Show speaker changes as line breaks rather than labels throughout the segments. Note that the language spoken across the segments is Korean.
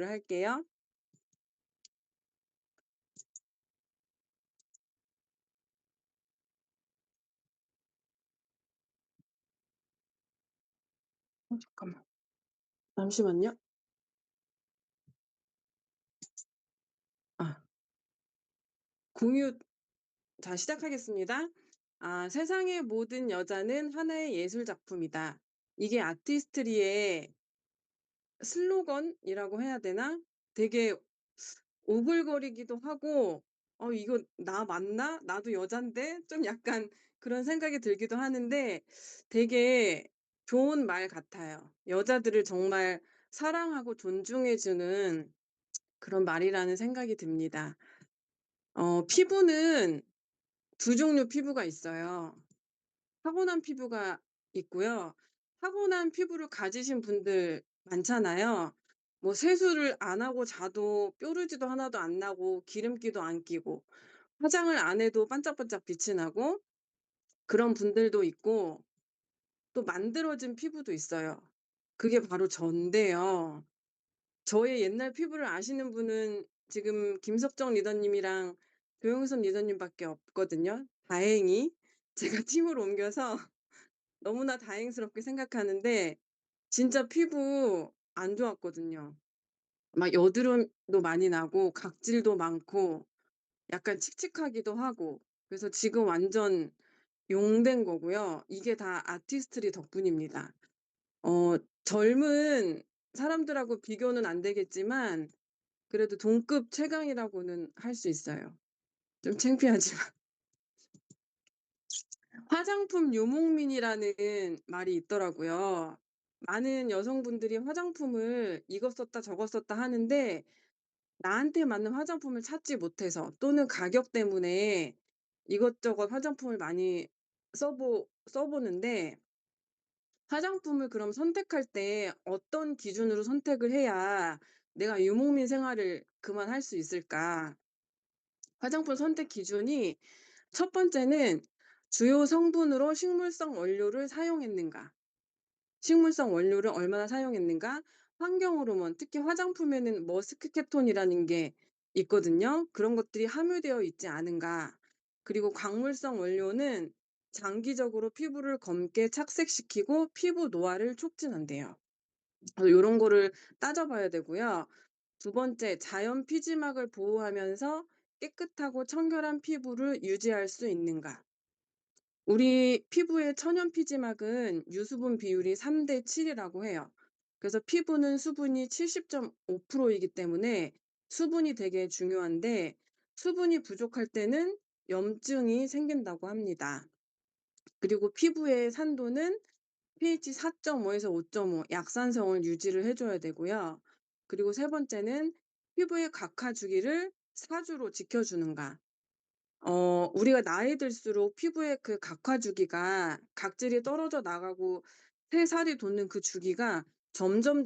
할게요. 잠깐만. 잠시만요. 아 공유 자 시작하겠습니다. 세상의 모든 여자는 하나의 예술 작품이다. 이게 아티스트리의 슬로건이라고 해야 되나? 되게 오글거리기도 하고 '이거 나 맞나? 나도 여잔데?' 좀 약간 그런 생각이 들기도 하는데 되게 좋은 말 같아요. 여자들을 정말 사랑하고 존중해 주는 그런 말이라는 생각이 듭니다. 피부는 두 종류 피부가 있어요. 타고난 피부가 있고요. 타고난 피부를 가지신 분들 많잖아요. 뭐 세수를 안 하고 자도 뾰루지도 하나도 안 나고 기름기도 안 끼고 화장을 안 해도 반짝반짝 빛이 나고 그런 분들도 있고 또 만들어진 피부도 있어요. 그게 바로 저인데요. 저의 옛날 피부를 아시는 분은 지금 김석정 리더님이랑 조영선 리더님밖에 없거든요. 다행히 제가 팀을 옮겨서 너무나 다행스럽게 생각하는데 진짜 피부 안 좋았거든요. 막 여드름도 많이 나고 각질도 많고 약간 칙칙하기도 하고 그래서 지금 완전 용된 거고요. 이게 다 아티스트리 덕분입니다. 젊은 사람들하고 비교는 안 되겠지만 그래도 동급 최강이라고는 할 수 있어요. 좀 창피하지만. 화장품 유목민이라는 말이 있더라고요. 많은 여성분들이 화장품을 이것 썼다 저것 썼다 하는데 나한테 맞는 화장품을 찾지 못해서 또는 가격 때문에 이것저것 화장품을 많이 써 보는데 화장품을 그럼 선택할 때 어떤 기준으로 선택을 해야 내가 유목민 생활을 그만할 수 있을까? 화장품 선택 기준이 첫 번째는 주요 성분으로 식물성 원료를 사용했는가. 식물성 원료를 얼마나 사용했는가. 환경 호르몬, 특히 화장품에는 머스크케톤이라는 게 있거든요. 그런 것들이 함유되어 있지 않은가. 그리고 광물성 원료는 장기적으로 피부를 검게 착색시키고 피부 노화를 촉진한대요. 요런 거를 따져 봐야 되고요. 두 번째, 자연 피지막을 보호하면서 깨끗하고 청결한 피부를 유지할 수 있는가. 우리 피부의 천연 피지막은 유수분 비율이 3대 7이라고 해요. 그래서 피부는 수분이 70.5% 이기 때문에 수분이 되게 중요한데 수분이 부족할 때는 염증이 생긴다고 합니다. 그리고 피부의 산도는 pH 4.5에서 5.5 약산성을 유지를 해 줘야 되고요. 그리고 세 번째는 피부의 각화 주기를 사주로 지켜 주는가. 우리가 나이 들수록 피부의 그 각화 주기가 각질이 떨어져 나가고 새살이 돋는 그 주기가 점점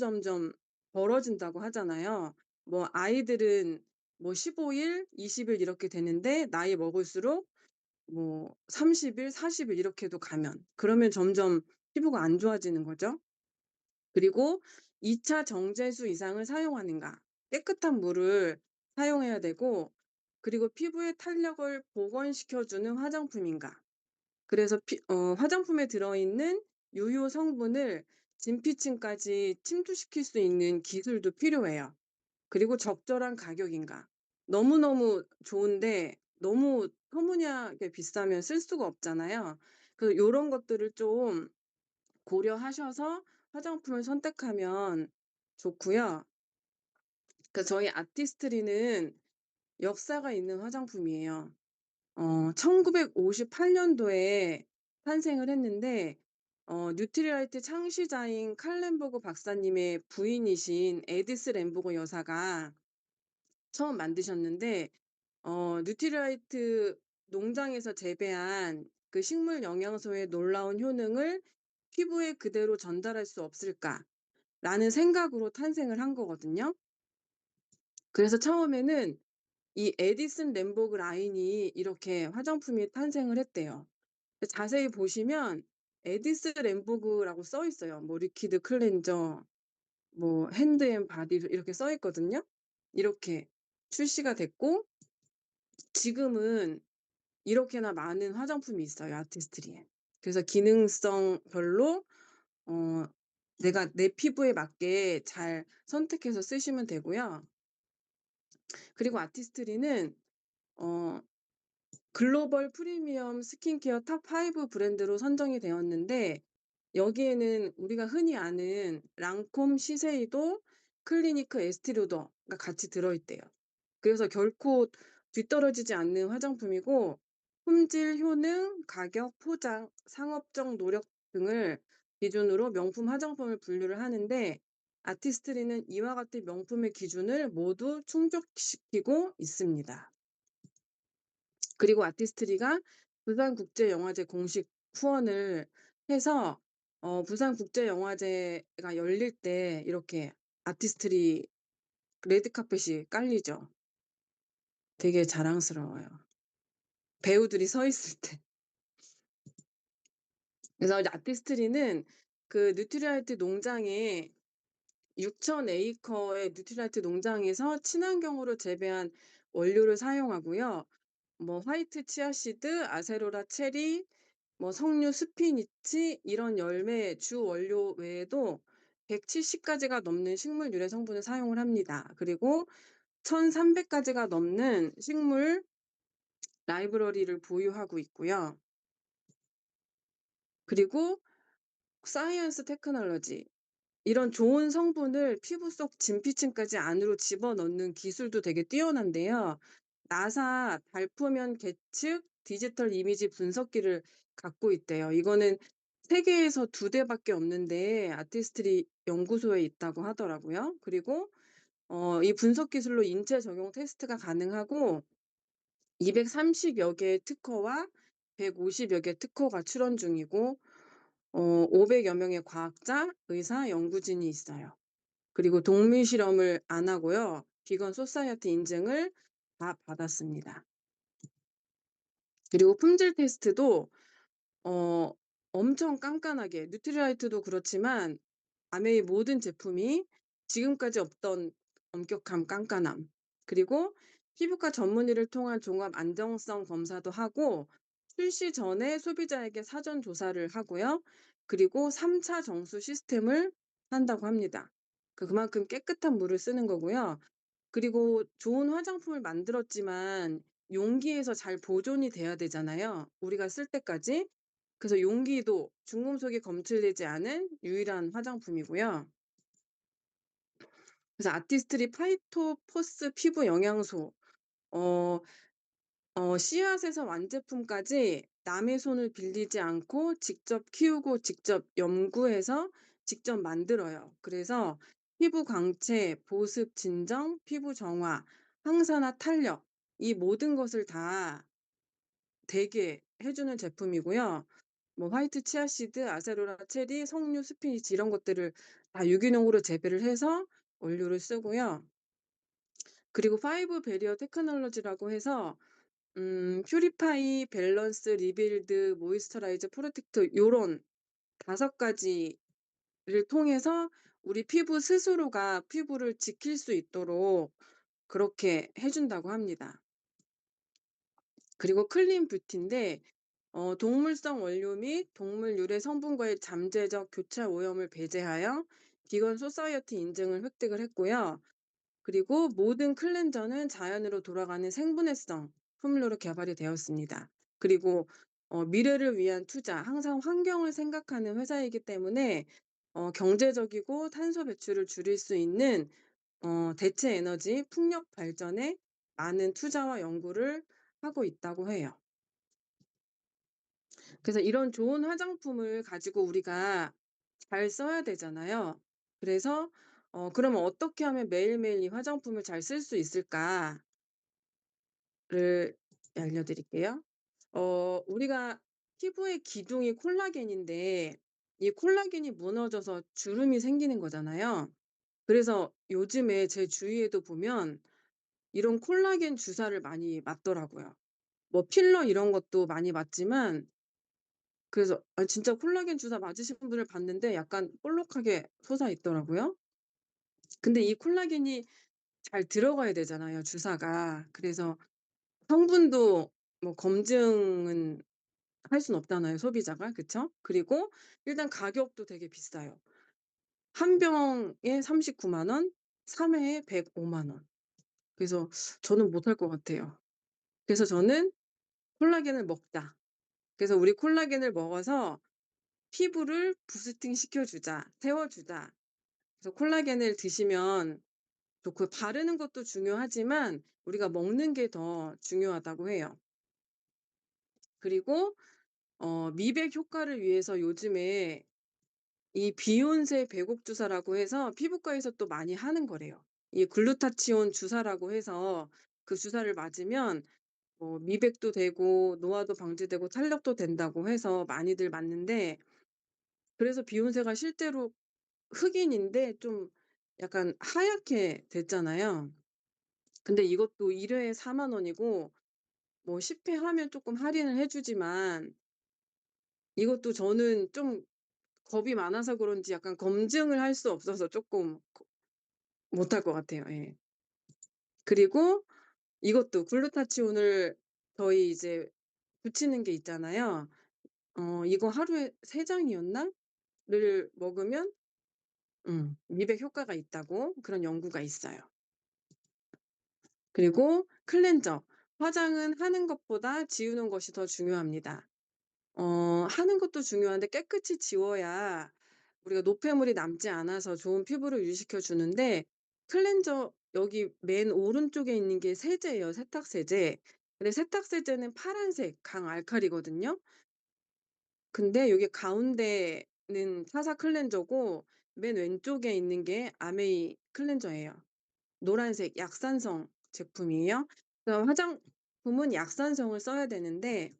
벌어진다고 하잖아요. 뭐 아이들은 뭐 15 일, 20일 이렇게 되는데 나이 먹을수록 뭐 30 일, 40일 이렇게도 가면 그러면 점점 피부가 안 좋아지는 거죠. 그리고 2차 정제수 이상을 사용하는가. 깨끗한 물을 사용해야 되고 그리고 피부의 탄력을 복원시켜 주는 화장품인가. 그래서 화장품에 들어있는 유효 성분을 진피층까지 침투시킬 수 있는 기술도 필요해요. 그리고 적절한 가격인가. 너무너무 좋은데 너무 터무니하게 비싸면 쓸 수가 없잖아요. 요런 것들을 좀 고려하셔서 화장품을 선택하면 좋고요. 저희 아티스트리는 역사가 있는 화장품이에요. 1958 년도에 탄생을 했는데 뉴트리라이트 창시자인 칼 램버그 박사님의 부인이신 에디스 램버그 여사가 처음 만드셨는데 뉴트리라이트 농장에서 재배한 그 식물 영양소의 놀라운 효능을 '피부에 그대로 전달할 수 없을까.'라는 생각으로 탄생을 한 거거든요. 그래서 처음에는 이 에디슨 램버그 라인이 이렇게 화장품이 탄생을 했대요. 자세히 보시면 에디스 램버그라고 써 있어요. 뭐 리퀴드 클렌저 뭐 핸드 앤 바디 이렇게 써 있거든요. 이렇게 출시가 됐고 지금은 이렇게나 많은 화장품이 있어요, 아티스트리에. 그래서 기능성별로 어 내가 내 피부에 맞게 잘 선택해서 쓰시면 되고요. 그리고 아티스트리는 어 글로벌 프리미엄 스킨케어 탑 5 브랜드로 선정이 되었는데 여기에는 우리가 흔히 아는 랑콤, 시세이도, 클리니크, 에스티 로더가 같이 들어 있대요. 그래서 결코 뒤떨어지지 않는 화장품이고 품질, 효능, 가격, 포장, 상업적 노력 등을 기준으로 명품 화장품을 분류를 하는데 아티스트리는 이와 같은 명품의 기준을 모두 충족시키고 있습니다. 그리고 아티스트리가 부산국제영화제 공식 후원을 해서 부산국제영화제가 열릴 때 이렇게 아티스트리 레드카펫이 깔리죠. 되게 자랑스러워요. 배우들이 서 있을 때. 그래서 이제 아티스트리는 그 뉴트리라이트 농장에 6,000 에이커의 뉴트리라이트 농장에서 친환경으로 재배한 원료를 사용하고요. 뭐 화이트 치아씨드, 아세로라 체리, 뭐 석류 스피니치 이런 열매 주 원료 외에도 170 가지가 넘는 식물 유래 성분을 사용을 합니다. 그리고 1,300 가지가 넘는 식물 라이브러리를 보유하고 있고요. 그리고 사이언스 테크놀로지 이런 좋은 성분을 피부 속 진피층까지 안으로 집어넣는 기술도 되게 뛰어난데요. 나사 달표면 계측 디지털 이미지 분석기를 갖고 있대요. 이거는 세계에서 2 대밖에 없는데 아티스트리 연구소에 있다고 하더라고요. 그리고 이 분석 기술로 인체 적용 테스트가 가능하고 230여 개의 특허와 150여 개 특허가 출원 중이고 500여 명의 과학자, 의사, 연구진이 있어요. 그리고 동물 실험을 안 하고요. 비건 소사이어티 인증을 다 받았습니다. 그리고 품질 테스트도 어 엄청 깐깐하게 뉴트리라이트도 그렇지만 아메이 모든 제품이 지금까지 없던 엄격함, 깐깐함 그리고 피부과 전문의를 통한 종합 안정성 검사도 하고 출시 전에 소비자에게 사전 조사를 하고요. 그리고 3차 정수 시스템을 한다고 합니다. 그만큼 깨끗한 물을 쓰는 거고요. 그리고 좋은 화장품을 만들었지만 용기에서 잘 보존이 돼야 되잖아요, 우리가 쓸 때까지. 그래서 용기도 중금속이 검출되지 않은 유일한 화장품이고요. 그래서 아티스트리 파이토포스 피부 영양소 어 씨앗에서 완제품까지 남의 손을 빌리지 않고 직접 키우고 직접 연구해서 직접 만들어요. 그래서 피부 광채, 보습 진정, 피부 정화, 항산화 탄력 이 모든 것을 다 되게 해 주는 제품이고요. 뭐 화이트 치아씨드, 아세로라 체리, 석류 스피니치 이런 것들을 다 유기농으로 재배를 해서 원료를 쓰고요. 그리고 5 베리어 테크놀로지라고 해서 퓨리파이, 밸런스, 리빌드, 모이스처라이즈, 프로텍트 요런 5 가지를 통해서 우리 피부 스스로가 피부를 지킬 수 있도록 그렇게 해 준다고 합니다. 그리고 클린 뷰티인데 동물성 원료 및 동물 유래 성분과의 잠재적 교차 오염을 배제하여 비건 소사이어티 인증을 획득을 했고요. 그리고 모든 클렌저는 자연으로 돌아가는 생분해성 품로로 개발이 되었습니다. 그리고 미래를 위한 투자, 항상 환경을 생각하는 회사이기 때문에 경제적이고 탄소 배출을 줄일 수 있는 대체 에너지 풍력 발전에 많은 투자와 연구를 하고 있다고 해요. 그래서 이런 좋은 화장품을 가지고 우리가 잘 써야 되잖아요. 그래서 그러면 어떻게 하면 매일매일 이 화장품을 잘 쓸 수 있을까를 알려드릴게요. 우리가 피부의 기둥이 콜라겐인데 이 콜라겐이 무너져서 주름이 생기는 거잖아요. 그래서 요즘에 제 주위에도 보면 이런 콜라겐 주사를 많이 맞더라고요. 뭐 필러 이런 것도 많이 맞지만 그래서 진짜 콜라겐 주사 맞으신 분을 봤는데 약간 볼록하게 솟아 있더라고요. 근데 이 콜라겐이 잘 들어가야 되잖아요, 주사가. 그래서 성분도 뭐 검증은 할 순 없잖아요, 소비자가. 그쵸? 그리고 일단 가격도 되게 비싸요. 한 병에 39만 원, 3 회에 105만 원. 그래서 저는 못할 것 같아요. 그래서 저는 '콜라겐을 먹자.' 그래서 '우리 콜라겐을 먹어서 피부를 부스팅 시켜 주자. 세워 주자.' 그래서 콜라겐을 드시면 좋고 바르는 것도 중요하지만 우리가 먹는 게 더 중요하다고 해요. 그리고 미백 효과를 위해서 요즘에 이 비욘세 배곡 주사라고 해서 피부과에서 또 많이 하는 거래요. 이 글루타치온 주사라고 해서 그 주사를 맞으면 뭐 미백도 되고 노화도 방지되고 탄력도 된다고 해서 많이들 맞는데, 그래서 비욘세가 실제로 흑인인데 좀 약간 하얗게 됐잖아요. 근데 이것도 1 회에 4만 원이고 뭐 10회 하면 쪼끔 할인을 해 주지만, 이것도 저는 좀 겁이 많아서 그런지 약간 검증을 할 수 없어서 쪼끔 못할 것 같아요. 예. 그리고 이것도 글루타치온을 저희 이제 붙이는 게 있잖아요. 이거 하루에 3 장이었나? 를 먹으면 미백 효과가 있다고 그런 연구가 있어요. 그리고 클렌저. 화장은 하는 것보다 지우는 것이 더 중요합니다. 하는 것도 중요한데 깨끗이 지워야 우리가 노폐물이 남지 않아서 좋은 피부를 유지시켜 주는데, 클렌저 여기 맨 오른쪽에 있는 게 세제예요, 세탁 세제. 근데 세탁 세제는 파란색 강알칼리거든요. 근데 여기 가운데는 타사 클렌저고 맨 왼쪽에 있는 게 아메이 클렌저예요. 노란색 약산성 제품이에요. 그래서 화장품은 약산성을 써야 되는데,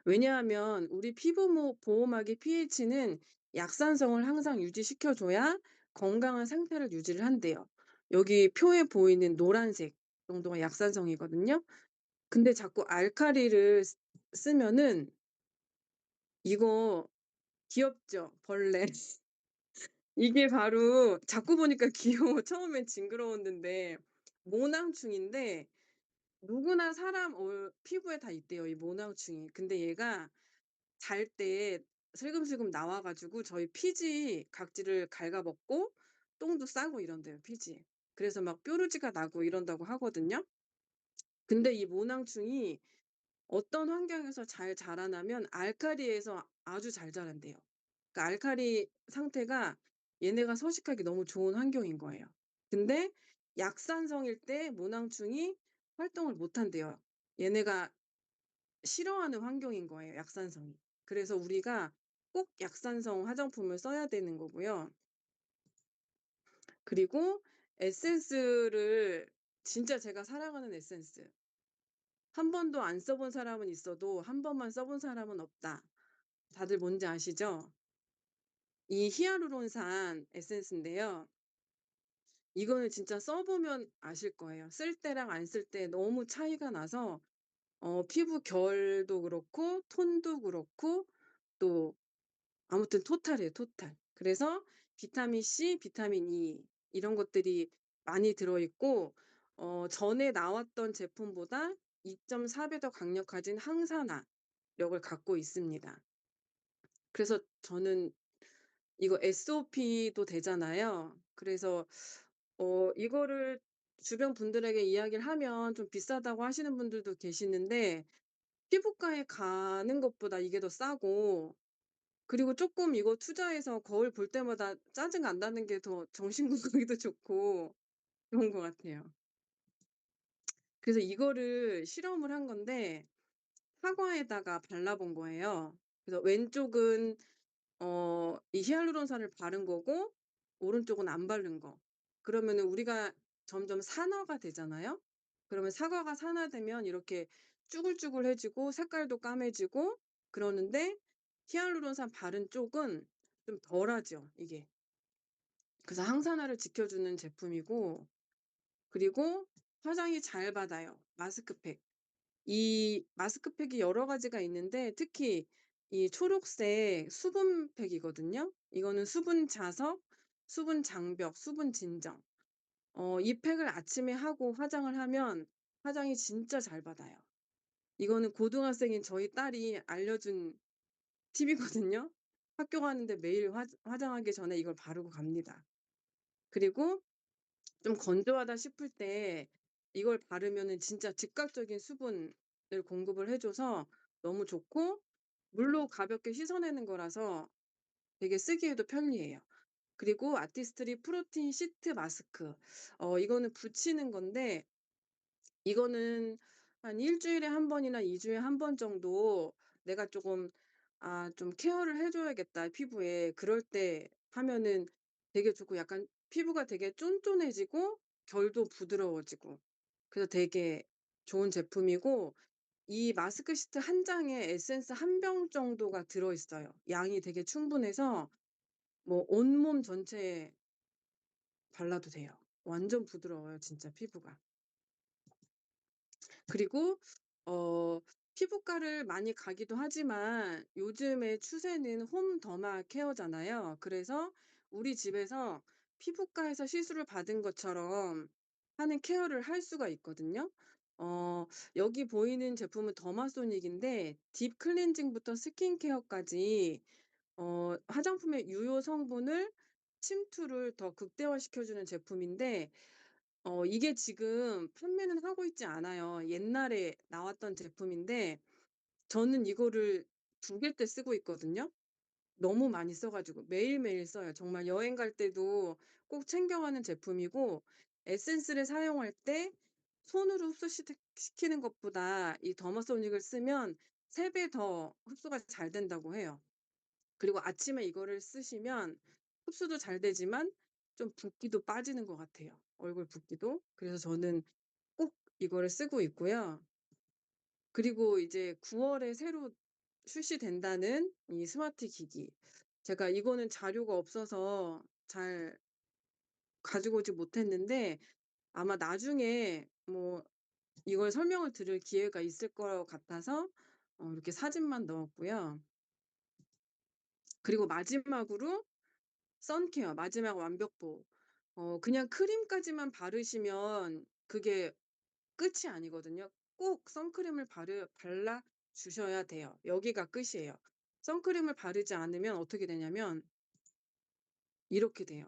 왜냐하면 우리 피부 보호막의 pH는 약산성을 항상 유지시켜 줘야 건강한 상태를 유지를 한대요. 여기 표에 보이는 노란색 정도가 약산성이거든요. 근데 자꾸 알칼리를 쓰면은 이거 귀엽죠? 벌레. 이게 바로 자꾸 보니까 귀여워. 처음엔 징그러웠는데 모낭충인데, 누구나 사람 피부에 다 있대요, 이 모낭충이. 근데 얘가 잘 때 슬금슬금 나와 가지고 저희 피지 각질을 갉아먹고 똥도 싸고 이런대요, 피지에. 그래서 막 뾰루지가 나고 이런다고 하거든요. 근데 이 모낭충이 어떤 환경에서 잘 자라나면 알칼리에서 아주 잘 자란대요. 그러니까 알칼리 상태가 얘네가 서식하기 너무 좋은 환경인 거예요. 근데 약산성일 때 모낭충이 활동을 못 한대요. 얘네가 싫어하는 환경인 거예요, 약산성이. 그래서 우리가 꼭 약산성 화장품을 써야 되는 거고요. 그리고 에센스를, 진짜 제가 사랑하는 에센스. 한 번도 안 써본 사람은 있어도 한 번만 써본 사람은 없다. 다들 뭔지 아시죠? 이 히알루론산 에센스인데요. 이거는 진짜 써 보면 아실 거예요. 쓸 때랑 안 쓸 때 너무 차이가 나서 피부 결도 그렇고 톤도 그렇고 또 아무튼 토탈이에요, 토탈. 그래서 비타민 C, 비타민 E 이런 것들이 많이 들어 있고, 전에 나왔던 제품보다 2.4배 더 강력해진 항산화력을 갖고 있습니다. 그래서 저는 이거 SOP도 되잖아요. 그래서 이거를 주변 분들에게 이야기를 하면 좀 비싸다고 하시는 분들도 계시는데, 피부과에 가는 것보다 이게 더 싸고, 그리고 쪼끔 이거 투자해서 거울 볼 때마다 짜증 안 나는 게 더 정신 건강에도 좋고 좋은 것 같아요. 그래서 이거를 실험을 한 건데 사과에다가 발라 본 거예요. 그래서 왼쪽은 이 히알루론산을 바른 거고 오른쪽은 안 바른 거. 그러면은 우리가 점점 산화가 되잖아요. 그러면 사과가 산화되면 이렇게 쭈글쭈글해지고 색깔도 까매지고 그러는데, 히알루론산 바른 쪽은 좀 덜하죠, 이게. 그래서 항산화를 지켜주는 제품이고, 그리고 화장이 잘 받아요, 마스크팩. 이 마스크팩이 여러 가지가 있는데 특히 이 초록색 수분팩이거든요. 이거는 수분 자석, 수분 장벽, 수분 진정. 이 팩을 아침에 하고 화장을 하면 화장이 진짜 잘 받아요. 이거는 고등학생인 저희 딸이 알려준 팁이거든요. 학교 가는데 매일 화장하기 전에 이걸 바르고 갑니다. 그리고 좀 건조하다 싶을 때 이걸 바르면은 진짜 즉각적인 수분을 공급을 해 줘서 너무 좋고, 물로 가볍게 씻어내는 거라서 되게 쓰기에도 편리해요. 그리고 아티스트리 프로틴 시트 마스크. 이거는 붙이는 건데, 이거는 한 1 주일에 한 번이나 2 주일에 한 번 정도 내가 쪼금 '아 좀 케어를 해 줘야겠다 피부에.' 그럴 때 하면은 되게 좋고, 약간 피부가 되게 쫀쫀해지고 결도 부드러워지고, 그래서 되게 좋은 제품이고, 이 마스크 시트 한 장에 에센스 한 병 정도가 들어 있어요. 양이 되게 충분해서 뭐 온몸 전체에 발라도 돼요. 완전 부드러워요 진짜 피부가. 그리고 피부과를 많이 가기도 하지만 요즘의 추세는 홈 더마 케어잖아요. 그래서 우리 집에서 피부과에서 시술을 받은 것처럼 하는 케어를 할 수가 있거든요. 어 여기 보이는 제품은 더마소닉인데, 딥 클렌징부터 스킨케어까지 화장품의 유효 성분을 침투를 더 극대화시켜 주는 제품인데, 이게 지금 판매는 하고 있지 않아요. 옛날에 나왔던 제품인데 저는 이거를 2개 째 쓰고 있거든요. 너무 많이 써 가지고 매일매일 써요. 정말 여행 갈 때도 꼭 챙겨가는 제품이고, 에센스를 사용할 때 손으로 시키는 것보다 이 더마소닉을 쓰면 3배 더 흡수가 잘 된다고 해요. 그리고 아침에 이거를 쓰시면 흡수도 잘 되지만 좀 붓기도 빠지는 것 같아요, 얼굴 붓기도. 그래서 저는 꼭 이거를 쓰고 있고요. 그리고 이제 9 월에 새로 출시된다는 이 스마트 기기. 제가 이거는 자료가 없어서 잘 가지고 오지 못했는데, 아마 나중에 뭐 이걸 설명을 들을 기회가 있을 것 같아서 이렇게 사진만 넣었고요. 그리고 마지막으로 선케어, 마지막 완벽보. 그냥 크림까지만 바르시면 그게 끝이 아니거든요. 꼭 선크림을 발라 주셔야 돼요. 여기가 끝이에요. 선크림을 바르지 않으면 어떻게 되냐면 이렇게 돼요.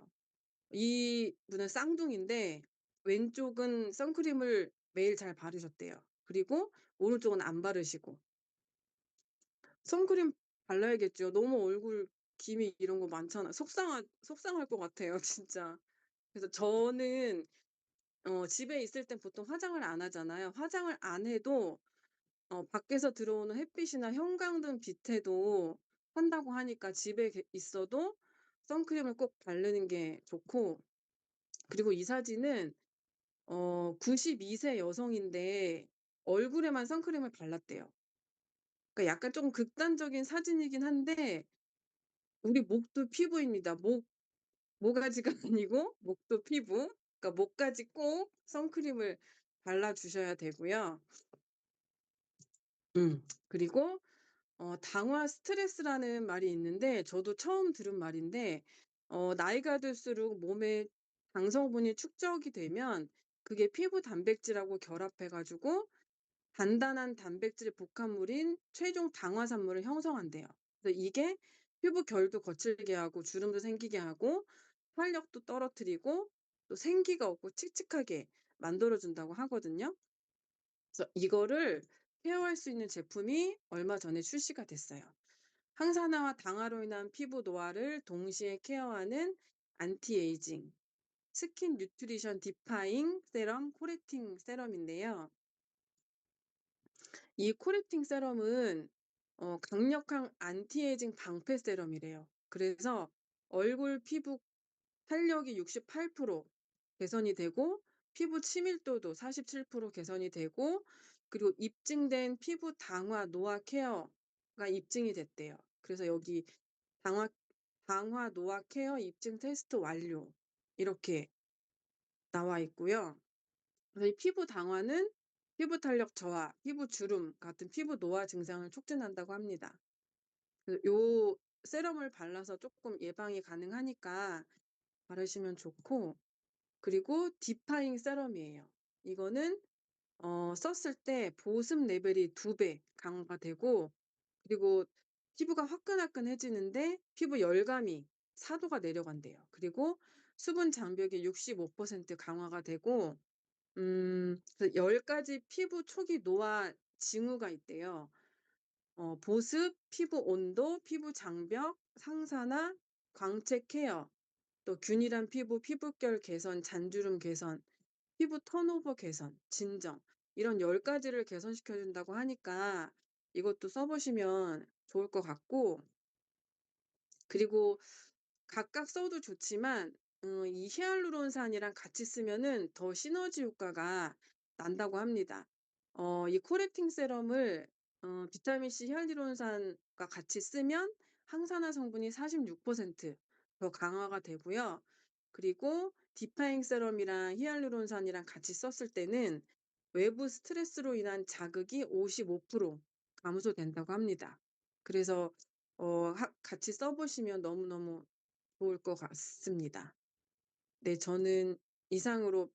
이분은 쌍둥이인데 왼쪽은 선크림을 매일 잘 바르셨대요. 그리고 오른쪽은 안 바르시고. 선크림 발라야겠죠. 너무 얼굴 기미 이런 거 많잖아. 속상할 것 같아요 진짜. 그래서 저는 집에 있을 땐 보통 화장을 안 하잖아요. 화장을 안 해도 밖에서 들어오는 햇빛이나 형광등 빛에도 한다고 하니까 집에 있어도 선크림을 꼭 바르는 게 좋고, 그리고 이 사진은 92세 여성인데 얼굴에만 선크림을 발랐대요. 그러니까 약간 쪼금 극단적인 사진이긴 한데, 우리 목도 피부입니다. 모가지가 아니고 목도 피부. 그러니까 목까지 꼭 선크림을 발라 주셔야 되고요. 그리고 당화 스트레스라는 말이 있는데 저도 처음 들은 말인데, 나이가 들수록 몸에 당성분이 축적이 되면 그게 피부 단백질하고 결합해 가지고 단단한 단백질 복합물인 최종 당화산물을 형성한대요. 그래서 이게 피부 결도 거칠게 하고 주름도 생기게 하고 활력도 떨어뜨리고 또 생기가 없고 칙칙하게 만들어 준다고 하거든요. 그래서 이거를 케어할 수 있는 제품이 얼마 전에 출시가 됐어요. 항산화와 당화로 인한 피부 노화를 동시에 케어하는 안티에이징 스킨 뉴트리션 디파잉 세럼 코레팅 세럼인데요. 이 코레팅 세럼은 강력한 안티에이징 방패 세럼이래요. 그래서 얼굴 피부 탄력이 68% 개선이 되고 피부 치밀도도 47% 개선이 되고, 그리고 입증된 피부 당화 노화 케어가 입증이 됐대요. 그래서 여기 당화 당화 노화 케어 입증 테스트 완료 이렇게 나와 있고요. 그래서 이 피부 당화는 피부 탄력 저하, 피부 주름 같은 피부 노화 증상을 촉진한다고 합니다. 요 세럼을 발라서 쪼끔 예방이 가능하니까 바르시면 좋고, 그리고 디파잉 세럼이에요. 이거는 썼을 때 보습 레벨이 2배 강화가 되고, 그리고 피부가 화끈화끈해지는데 피부 열감이 4 도가 내려간대요. 그리고 수분 장벽이 65% 강화가 되고, 그 10 가지 피부 초기 노화 징후가 있대요. 보습, 피부 온도, 피부 장벽, 상사나 광채 케어, 또 균일한 피부, 피부결 개선, 잔주름 개선, 피부 턴오버 개선, 진정, 이런 10 가지를 개선시켜 준다고 하니까 이것도 써 보시면 좋을 것 같고, 그리고 각각 써도 좋지만 이 히알루론산이랑 같이 쓰면은 더 시너지 효과가 난다고 합니다. 이 코렉팅 세럼을 비타민 C 히알루론산과 같이 쓰면 항산화 성분이 46% 더 강화가 되고요. 그리고 디파잉 세럼이랑 히알루론산이랑 같이 썼을 때는 외부 스트레스로 인한 자극이 55% 감소된다고 합니다. 그래서 같이 써 보시면 너무너무 좋을 것 같습니다. 네, 저는 이상으로